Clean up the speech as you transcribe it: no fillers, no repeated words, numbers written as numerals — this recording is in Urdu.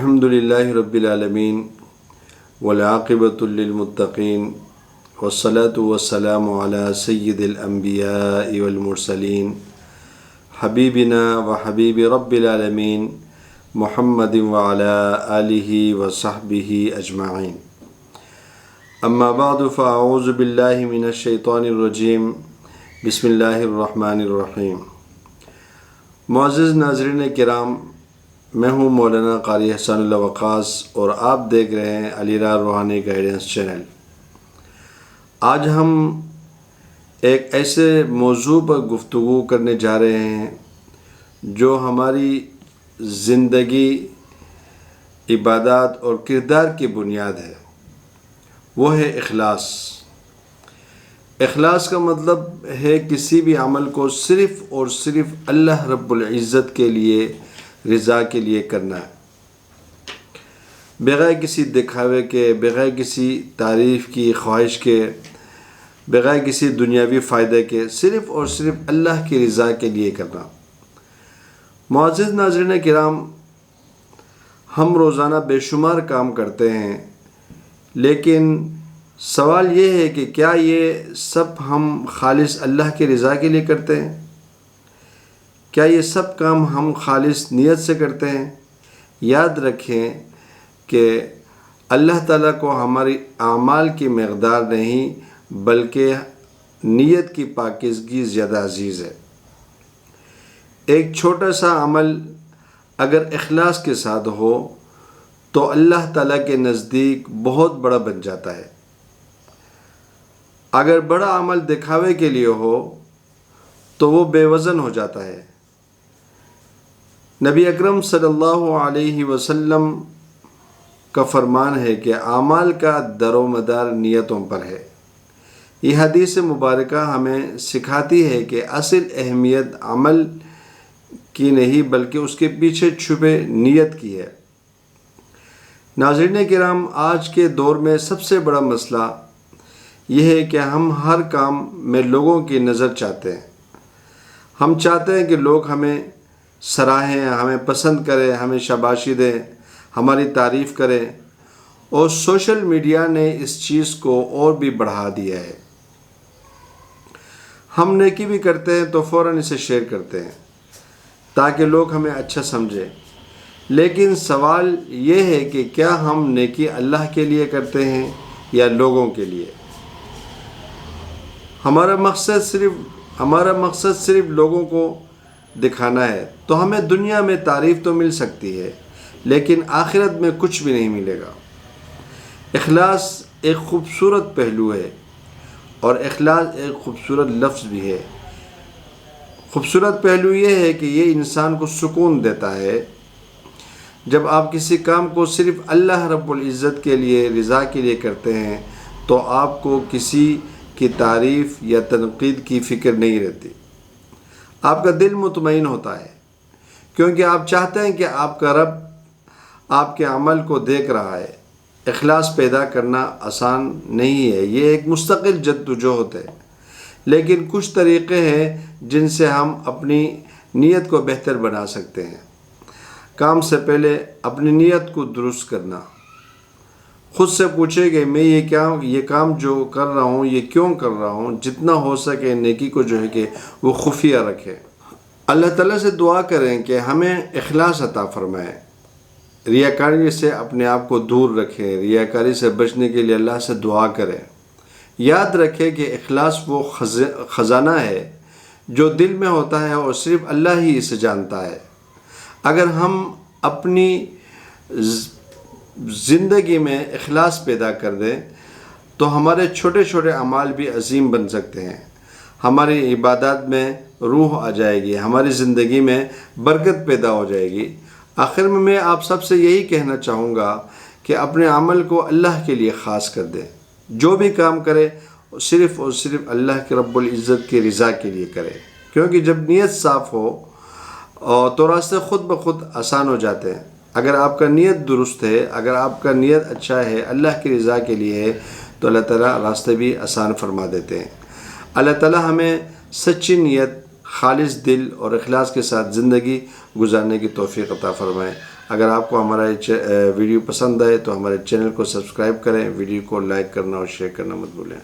الحمدللہ رب العالمین والعاقبۃ للمتقین والصلاة والسلام علی سید الانبیاء والمرسلین حبیبنا وحبیب رب العالمین محمد وعلی آلہ وصحبہ اجمعین اما بعد فاعوذ باللہ من الشیطان الرجیم بسم اللہ الرحمن الرحیم۔ معزز ناظرین کرام، میں ہوں مولانا قاری احسان اللہ وقاص اور آپ دیکھ رہے ہیں علی راہ روحانی گائیڈنس چینل۔ آج ہم ایک ایسے موضوع پر گفتگو کرنے جا رہے ہیں جو ہماری زندگی، عبادات اور کردار کی بنیاد ہے، وہ ہے اخلاص۔ اخلاص کا مطلب ہے کسی بھی عمل کو صرف اور صرف اللہ رب العزت کے لیے، رضا کے لیے کرنا ہے، بغیر کسی دکھاوے کے، بغیر کسی تعریف کی خواہش کے، بغیر کسی دنیاوی فائدے کے، صرف اور صرف اللہ کی رضا کے لیے کرنا۔ معزز ناظرین کرام، ہم روزانہ بے شمار کام کرتے ہیں، لیکن سوال یہ ہے کہ کیا یہ سب ہم خالص اللہ کی رضا کے لیے کرتے ہیں؟ کیا یہ سب کام ہم خالص نیت سے کرتے ہیں؟ یاد رکھیں کہ اللہ تعالیٰ کو ہماری اعمال کی مقدار نہیں بلکہ نیت کی پاکیزگی زیادہ عزیز ہے۔ ایک چھوٹا سا عمل اگر اخلاص کے ساتھ ہو تو اللہ تعالیٰ کے نزدیک بہت بڑا بن جاتا ہے۔ اگر بڑا عمل دکھاوے کے لیے ہو تو وہ بے وزن ہو جاتا ہے۔ نبی اکرم صلی اللہ علیہ وسلم کا فرمان ہے کہ اعمال کا در و مدار نیتوں پر ہے۔ یہ حدیث مبارکہ ہمیں سکھاتی ہے کہ اصل اہمیت عمل کی نہیں بلکہ اس کے پیچھے چھپے نیت کی ہے۔ ناظرین کرام، آج کے دور میں سب سے بڑا مسئلہ یہ ہے کہ ہم ہر کام میں لوگوں کی نظر چاہتے ہیں۔ ہم چاہتے ہیں کہ لوگ ہمیں سراہیں، ہمیں پسند کریں، ہمیں شاباشی دیں، ہماری تعریف کریں، اور سوشل میڈیا نے اس چیز کو اور بھی بڑھا دیا ہے۔ ہم نیکی بھی کرتے ہیں تو فوراً اسے شیئر کرتے ہیں تاکہ لوگ ہمیں اچھا سمجھیں، لیکن سوال یہ ہے کہ کیا ہم نیکی اللہ کے لیے کرتے ہیں یا لوگوں کے لیے؟ ہمارا مقصد صرف لوگوں کو دکھانا ہے تو ہمیں دنیا میں تعریف تو مل سکتی ہے لیکن آخرت میں کچھ بھی نہیں ملے گا۔ اخلاص ایک خوبصورت پہلو ہے اور اخلاص ایک خوبصورت لفظ بھی ہے۔ خوبصورت پہلو یہ ہے کہ یہ انسان کو سکون دیتا ہے۔ جب آپ کسی کام کو صرف اللہ رب العزت کے لیے، رضا کے لیے کرتے ہیں تو آپ کو کسی کی تعریف یا تنقید کی فکر نہیں رہتی۔ آپ کا دل مطمئن ہوتا ہے کیونکہ آپ چاہتے ہیں کہ آپ کا رب آپ کے عمل کو دیکھ رہا ہے۔ اخلاص پیدا کرنا آسان نہیں ہے، یہ ایک مستقل جدوجہد ہے، لیکن کچھ طریقے ہیں جن سے ہم اپنی نیت کو بہتر بنا سکتے ہیں۔ کام سے پہلے اپنی نیت کو درست کرنا۔ خود سے پوچھے کہ میں یہ کام جو کر رہا ہوں یہ کیوں کر رہا ہوں؟ جتنا ہو سکے نیکی کو جو ہے کہ وہ خفیہ رکھے۔ اللہ تعالیٰ سے دعا کریں کہ ہمیں اخلاص عطا فرمائے، ریاکاری سے اپنے آپ کو دور رکھیں، ریاکاری سے بچنے کے لیے اللہ سے دعا کریں۔ یاد رکھیں کہ اخلاص وہ خزانہ ہے جو دل میں ہوتا ہے اور صرف اللہ ہی اسے جانتا ہے۔ اگر ہم اپنی زندگی میں اخلاص پیدا کر دیں تو ہمارے چھوٹے چھوٹے اعمال بھی عظیم بن سکتے ہیں۔ ہماری عبادات میں روح آ جائے گی، ہماری زندگی میں برکت پیدا ہو جائے گی۔ آخر میں آپ سب سے یہی کہنا چاہوں گا کہ اپنے عمل کو اللہ کے لیے خاص کر دیں۔ جو بھی کام کرے صرف اور صرف اللہ کے رب العزت کی رضا کے لیے کرے، کیونکہ جب نیت صاف ہو تو راستے خود بخود آسان ہو جاتے ہیں۔ اگر آپ کا نیت درست ہے، اگر آپ کا نیت اچھا ہے، اللہ کی رضا کے لیے ہے، تو اللہ تعالیٰ راستے بھی آسان فرما دیتے ہیں۔ اللہ تعالیٰ ہمیں سچی نیت، خالص دل اور اخلاص کے ساتھ زندگی گزارنے کی توفیق عطا فرمائے۔ اگر آپ کو ہمارا ویڈیو پسند آئے تو ہمارے چینل کو سبسکرائب کریں، ویڈیو کو لائک کرنا اور شیئر کرنا مت بھولیں۔